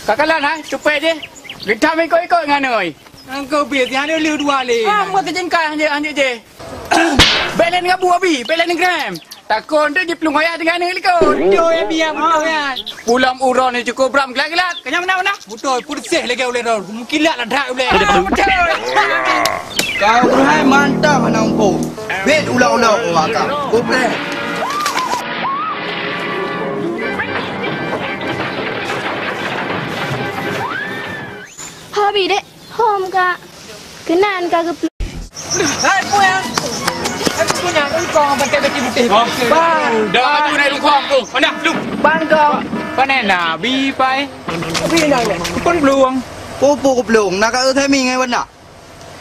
Kakalan ha, supaya dia. Kita ikut-ikut dengan oi. Angkau biar dia liu dua le. Buat terjengkah hanya je. Belen dengan buah bi, belen dengan gram. Takon tu di pelung ayah dengan ni likut. Yo biar betul kan. Pulang uron ni cukup beram gelak-gelak. Kenyang mana? Betul, bersih lagi oleh dah. Mungkin lah dah oleh. Betul. Kau berhai mantap anak kau. Bet ulang-ulang orang kau. Kau boleh. Hobi dek, home kak. Kenan kak ke Hai puan. Aku punya kau betul-betul. Bang, dah tu naik lukong tu. Mana? Lu. Bang kau. Panen lah, bi pai. Bi nak le. Pun beluang. Kau kau belum. Nak kau thay mi ngayวันน่ะ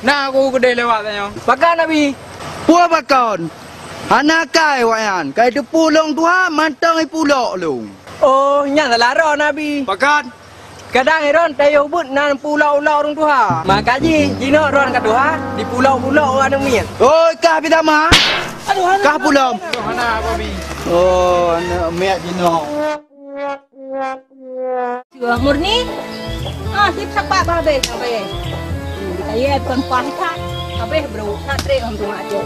Nah, aku gede lewat tanya. Pakai nabi. Puan bakon. Anak kai wayan. Kai tu pulong tu ha mantang ai pulok lu. Oh, nyang lara nabi. Bakon. Kadang iron tayo but nan pulau-pulau orang tu ha. Makaji jino ron kat tu ha. Di pulau-pulau ada mian. Oi, kah pitama. Aduh, Kah pulong. Mana apa bi? Oh, anak miak jino. Chưa murni. Sip sapak babe babe. Kaya kon pahita. Babe bro, satre om tu ajo.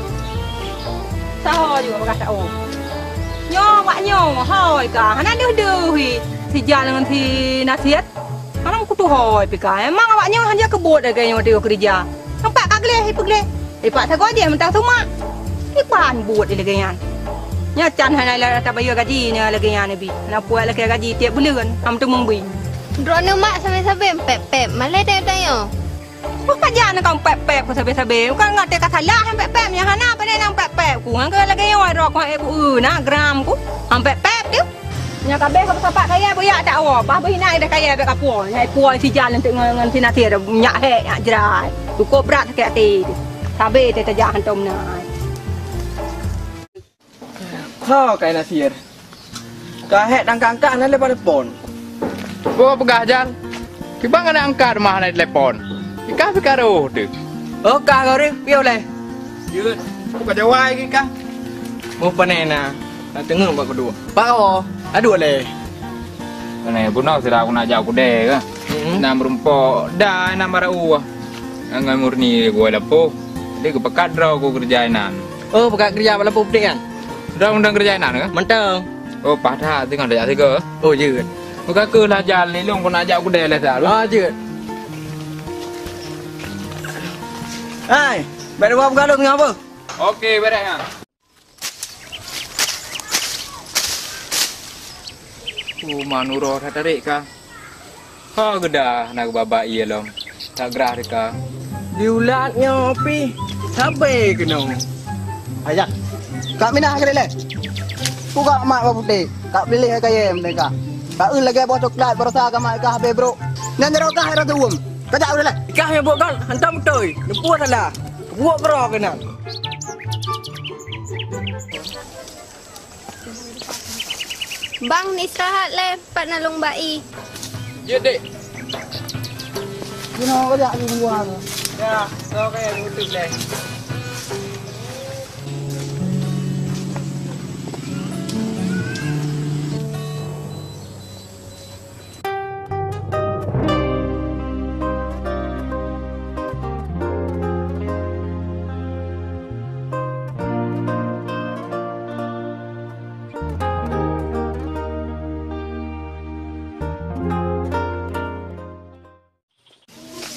Sao juga bekas o. Nyo wak nyo hoi ka. Hanan duh hi. Si jalan si nasihat. Mana aku tu hoi pika. Emang awaknya hanya kebut dah gaya dia kerja. Nampak kagle hi pegle. Pak tak dia mentang suma. Ipan buat dia gaya. Nya can hanai la tak bayar gaji nya lagi nya nabi. Na puai lagi gaji tiap bulan. Am tu mengbi. drone mak sampai-sampai pep-pep. Malah tanya. Kau kerja nak kau pep-pep kau sabe-sabe. Kau ngat kata salah han pep-pep nya hana pada nang pep-pep ku. Hang ke lagi yang rok ku na gram ku. Ham pep-pep tu. Nya kabeh kau sapak kaya boyak tak awa. Bah behinai dah kaya bek kapuan. Nyai puai si jalan tu ngan si natir nyak hek nyak jerai. Cukup berat sakit hati. Sabe te tajak hantom nai. Kau kai nasir. Kau hek dan kangkak nan lepas telefon. Gua pegah jang. Kibang ada angkat rumah naik telepon. Ikah pikaro tu. Oh, kau kau ni piau le. Yun. Bukan jawai ke kah? Mau panena. Nak tengok buat kedua. Pak kau. Aduh le. Này bố nào thì nào cũng nào giàu cũng đè cơ. Nam rumpo dah nam marau. Ngai murni gue lapo. Dia ke pekat draw gue kerjain nan. Oh, pakai kerja pada pupuk kan? Draw undang kerjain nan ke? Mantap. Oh patah tengah dah jadi ke? Oh, je. Bukan ke lah jalan ni long kau nak jauh kedai lah sah. Ah, je. Hai, baru buat bergaduh dengan apa? Okey, beres ya. Manuro tarik ka. Ha geda nak baba iya lom. Tak gerah ka. Diulat nyopi. Sampai kena. Ayah. Kak minah ke le. Ku kak mak putih. Kak pilih kaya mereka. Kak lagi bawa coklat berasa kak mak kah be bro. Nan jero kah era tuum. Kajak udah le. Ikah yang buat kan, hantam betul. Nempuan salah. Buat berapa kena? Bang ni istirahat le, Pak Nalung Bai. Ya dek. Jino kajak di buah. Ya, so kayak betul le.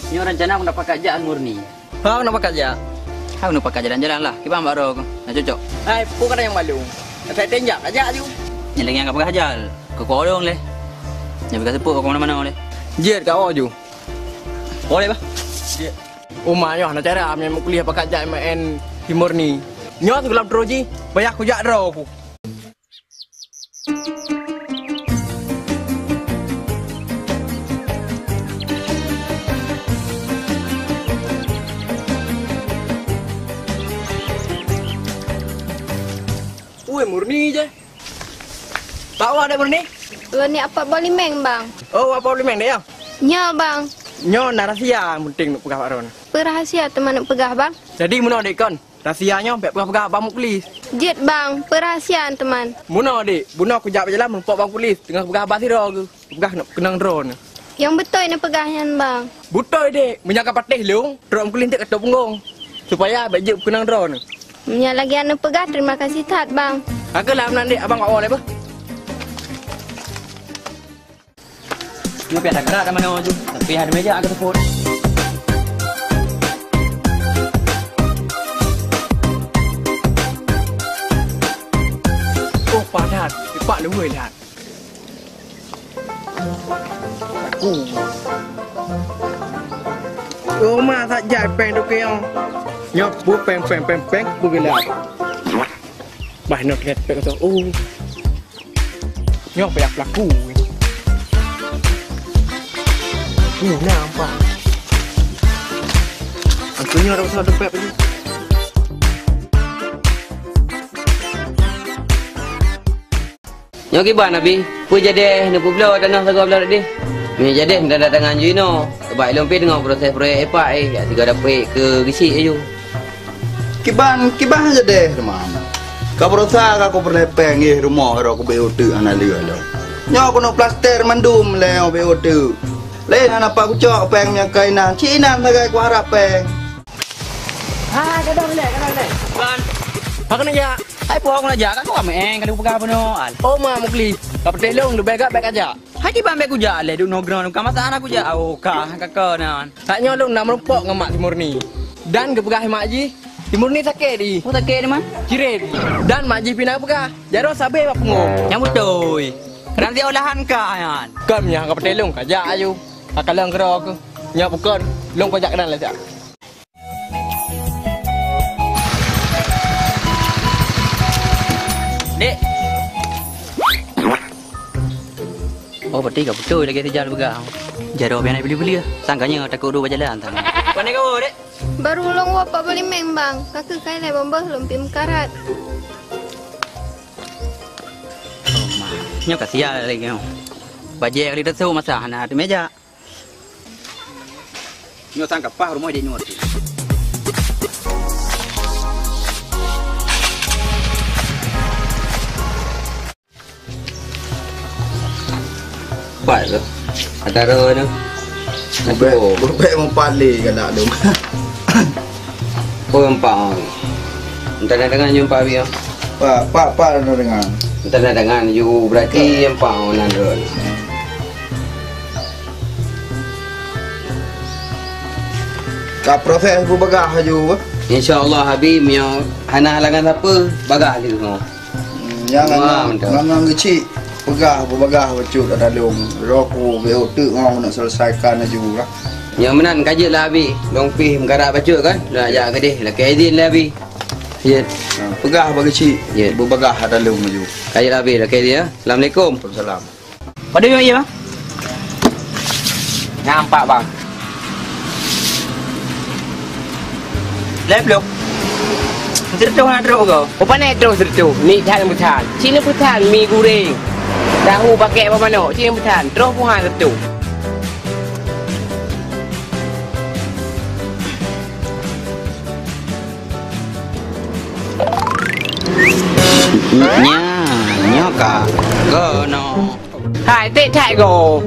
Ini rencana aku dapat kerjaan murni. Kau nak pakai aja. Aku nak pakai jalan-jalan lah. Kibang baru aku. Nak cocok. Hai, pun ada yang malu. Saya tenjak aja tu. Yang lagi yang pakai hajal. Kau kodong le. Yang pakai sepuk kau mana-mana le. Jet kau aju. Boleh bah? Jet. Umanya nak cara amnya mau kuliah pakai aja MN Timur ni. Nyot gelap troji. Banyak aku jak draw aku. Murni je. Bawa ada murni? Ni apa boleh meng bang? Oh, apa boleh main dia? Nya bang. Nyo nak rahsia penting nak pegah Ron. Perahsia teman nak pegah bang. Jadi muno dek kon. Rahsianya pek pegah bang polis. Jet bang, perahsiaan teman. Muno dek, buno aku jak berjalan melempok bang polis tengah pegah basiro aku. Pegah nak kenang drone. Yang betul ni pegahnya bang. Butoy dek, menyangka patih leung, terus kelintik ketuk punggung. Supaya baju kenang drone. Punya lagi anu pegah, terima kasih tat bang. Agaklah nanti abang awal apa? Nyo piada gerak dah mana tu. Tapi ada meja agak teput. Oh padat, ipak lu lihat. Aku. Oh ma tak jai peng tu keo. Nyok bu peng bu lihat. Bah nak lihat peng tu. Oh. Nyok banyak pelaku. Nampak. Aku ni orang salah tempat ni. Nyo kiban nabi, pu jadi ne pu blau tanah sago blau dik. Mi jadi dah datang anju no. Baik lompi dengan proses proyek epak ya tiga dapat ke gisi ayo. Kiban aja deh teman. Kau berusaha kau berlepeng ye rumah aku BOT anak liu lo. Nyo aku no plaster mandum le BOT. Lain anak pak kucok peng yang kainan, cinan sebagai ku harap peng. Kadang lek. Ban. Apa nak ya? Hai puak nak jaga kau main kalau pegang apa no. Oh ma mukli. Kau petik long lu baik aja. Hai di bambe ku ja le du no ground ka masalah aku ja au ka kakak nan. Tak nyolong nak merumpok dengan mak Timur ni. Dan ke pegah mak ji. Timur ni sakit di. Ku tak ke ni man. Kirim. Dan mak ji pindah pegah. Jaro sabe pak pengong. Yang betul. Nanti olahan ka yan. Kau nya kau petik long kajak ayu. Akalang kero aku. Nya bukan long kajak kenan lah. Dek. Oh, berarti kau betul lagi terjalan pegang. Jaro biar nak beli-beli lah. Sangkanya takut dua berjalan. Mana kau, Dek? Baru long wapa beli meng bang. Kakak kaya le bombah lumpi mekarat. Oh, mah. Nyo kasihan lagi kau. Bajai kali tersuh masa anak di meja. Nyo sangka pah rumah dia nyuat. Baik ke? Ada roh ni. Berbek mempali kan tak ada. Kau empang. Entah nak dengar jumpa dia. Pak nak dengar. Entah nak dengar you berarti empang nan roh. Kau proses bu bagah ju. InsyaAllah Habib yang hana halangan apa bagah dia tu. Jangan kecil. Bagah becut ada dalam roku BOT ngau nak selesaikan juga. Yang menan kaji lah Habib. Long pih menggarak baca kan. Nak ajak ke dia. Laki izin lah Habib. Ya. Pegah bagi cik. Ya. Bagah ada dalam juga. Kaji lah Habib. Laki dia. Assalamualaikum. Waalaikumsalam. Pada yang iya bang? Nampak bang. Lep belum? Terus nak terus kau? Apa nak terus tu? Ni tan butan. Cina butan mi goreng. Tahu pakai apa mana? Cina butan. Terus buhan tu. Nya ka. Go no. Hai, tệ chạy go.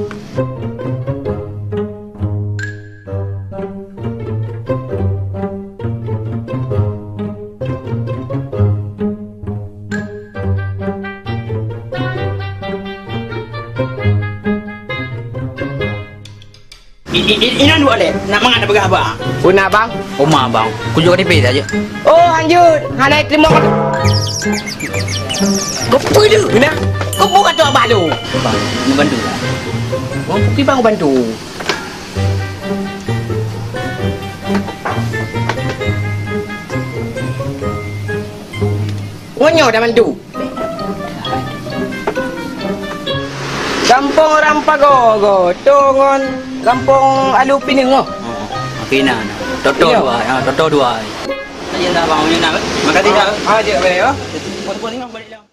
Ini dua le. Nak mangan apa abang? Una bang. Oma bang. Ku juga di pay saja. Oh, lanjut. Hanai terima kasih. Kau perlu nak? Kau bukan tu abang lu. Bang, ni bantu lah. Bang, pergi bang bantu. Ngonyo dah bantu. Kampung Rampagogo, Tongon, Kampung Alupin ngo. Pina na. Toto dua, toto dua. Aja dah bang punya nak. Makasih dah. Aja be ya. Pon ni balik lah.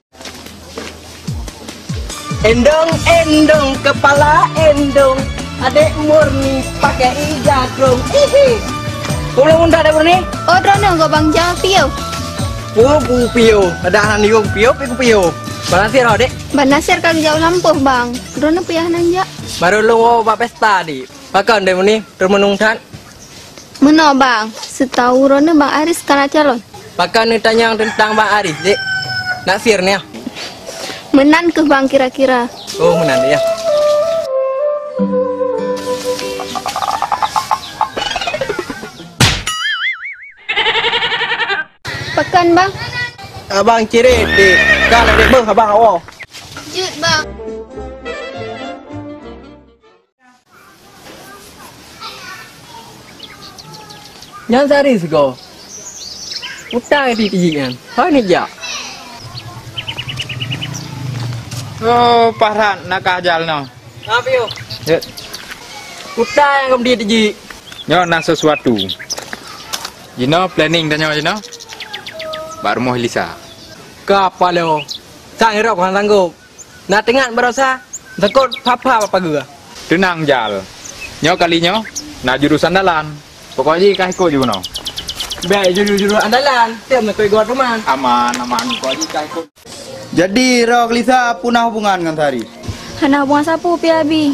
Endong kepala endong. Adek murni pakai ijakrong. Kau unda ada murni? Oh, drone kau bang jawab piau. Pu pio. Ada anak niung pio, piku pio. Balasir ho, Dek. Banasir kag jauh lampuh bang. Drone payah nanja. Baru lu mau pak pesta di. Pakan deh ni, termenung tan. Meno bang. Setahu Rone bang Aris kana calon. Pakan ni tanya tentang Bang Aris, Dek. Nak sir ni ya? Menan ke bang kira-kira. Oh, menan ya. Pekan bang. Abang cirit Dek. Kalau Dek beuh abang awak. Jut bang. Yang sari sego. Utang di tijian. Hai ni ja. Oh, parat nak kajal no. Apa yo? Ya, Utang yang kamu di tiji. nyo nak sesuatu. Jino planning tanya Jino. Baru mau Lisa. Kapa lo? Sang hero kan sanggup. Nak tengah berosa. Takut papa apa gua. Tenang jal. Nyo kali nyo nak jurusan dalan. Pokoknya kah ikut juga no. Baik juru-juru andalan. Tiap nak koi gua teman. Aman, aman. Pokoknya kah ikut. Jadi Rok Lisa punah hubungan dengan Sari. Hana buang sapu pi abi.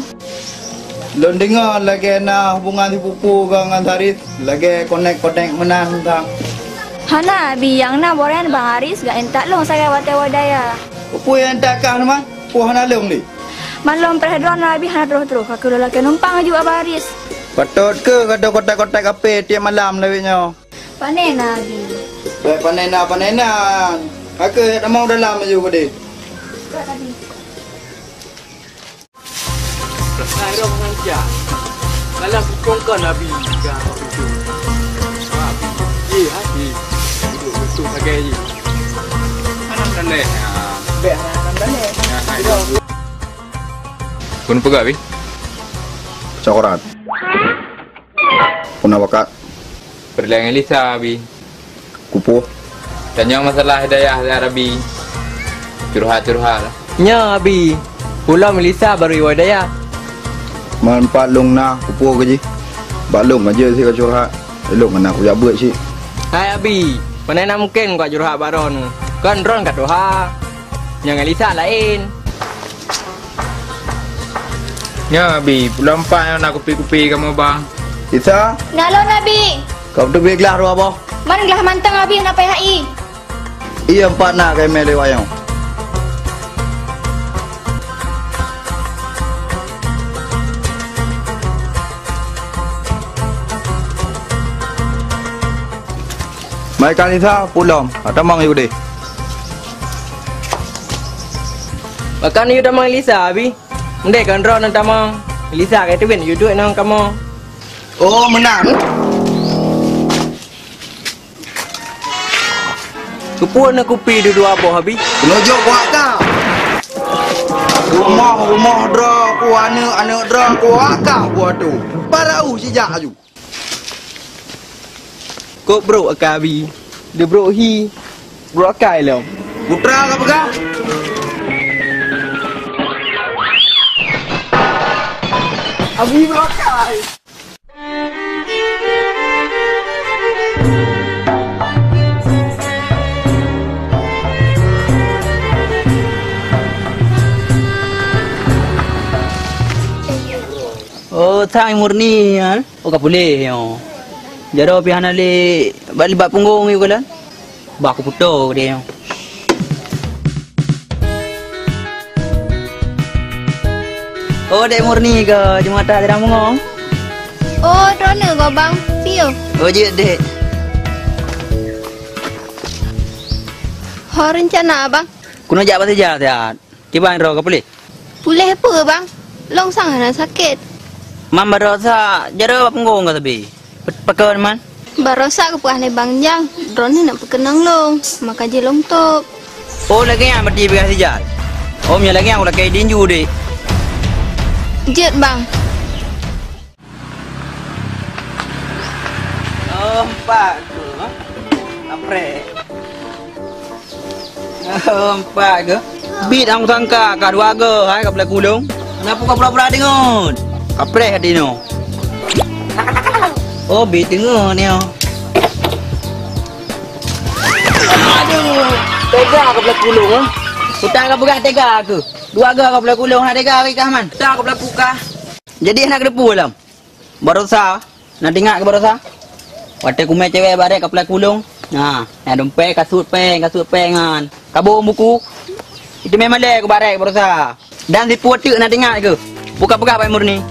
Lon dengar lagi na hubungan si pupu dengan Sari. Lagi connect menang tentang. Hana abi yang na boren bang Aris gak entak long saya wate wadaya. Pupu yang takkan nama? Pupu hana leung ni. Malom perhedron abi hana terus-terus. Aku dah laki numpang juga Aris. Patut ke kata kotak-kotak kape tiap malam lewatnya. Panen abi. Baik panenan. Aku dah mau dalam juga deh. Nah, hero kan ja. Kalau kongkon nabi ga. Ye, hati. Itu sebagai Mana dan deh. Baik andalan ni. Kun pegak bi. Cokorat. Punah bakat. Perliang Elisa bi. Kupu. Tanya masalah hidayah dari Arabi. Curhat-curhat. Nya abi. Pulau Melisa baru wadaya. Manfaat long na kupu ke je. Balong aja sih kau curhat. Elok mana aku jabut sih. Hai abi. Mana nak mungkin kau curhat baron. Kan ron kat doha. Yang Elisa lain. Ya bi, pulang empat nak kupi-kupi kamu bang. Lisa, Nalo nabi. kau tu beli gelas dua apa? Man gelah mantang abi nak PHI. Iya empat nak kau mele wayang. Mai kan Lisa pulang. Ada mang ibu deh. Bahkan ni udah mang Elisa abi. Ndek kan ron nanti mang. Elisa kata ben you duit nang kamu. Oh menang. Kupu nak kupi dua apa abi? Nojo kuat kah? Rumah dra ku anak dra ku akah buat tu. Parau sejak aju. Kok bro akabi. Dia bro hi. Bro akai lo. Putra kah pegang? Abi bro akai. Oh, tang murni kan? Oh, kau boleh yo. Jaro pihana le balik bak punggung you kan? Bak aku puto dia. Oh, dek murni ke Jumata tidak mengong? Oh, drone go bang. Pio. Oh, je dek. Ho rencana bang. Kuno jak pasal jak tiat. Kibang ro kau boleh? Pulih apa bang? Long sang hana sakit. Mam barosa jaro bak punggung ke tapi. Pakai man. Barosa ke puah le bang jang. Drone nak perkenang long. Maka je long top. Oh, lagi yang berdi bekas sejak. Om yang lagi aku lagi dinju dek. Jet bang. Oh, Pak. Apre. Oh, Pak ke? Bit ang sangka ka dua ke hai ka boleh kulung. Kenapa kau pura-pura dengar? Apre hati no. Oh, bit dengar ni. Aduh. Tega ka boleh kulung ah. Hutang kau pegang tega aku. Dua agak kau boleh kulung nak tega kah man. Tak aku berlaku kah? Jadi nak kedepu dalam. Barosa. Nak dengar ke barosa? Waktu kumai cewek barek kau boleh kulung. Nah, dompet kasut peng kan. Kabur buku. Itu memang leh aku barek barosa. Dan si putuk nak dengar ke? Buka-buka Pak Murni.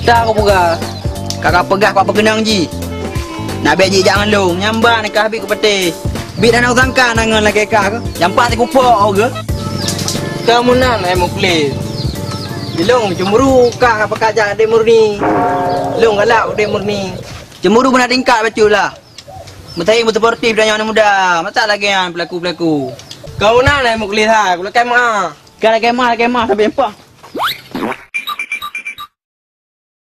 Tak aku pegang. Kakak pegah kau apa kenang ji. Nak beji jangan long. Nyambang nak habis ku peti. Bit nak sangka nangan lagi kak ke? Jampak si kupok ke? Kamu nan mau play. Dilong cemburu kah apa kajak de Murni. Long galak de Murni. Cemburu benar tingkat betul lah. Bersaing bersportif dan yang muda. Masa lagi yang pelaku-pelaku. Kau nan mau play ha, kalau kemah. Kalau kemah sampai jumpa.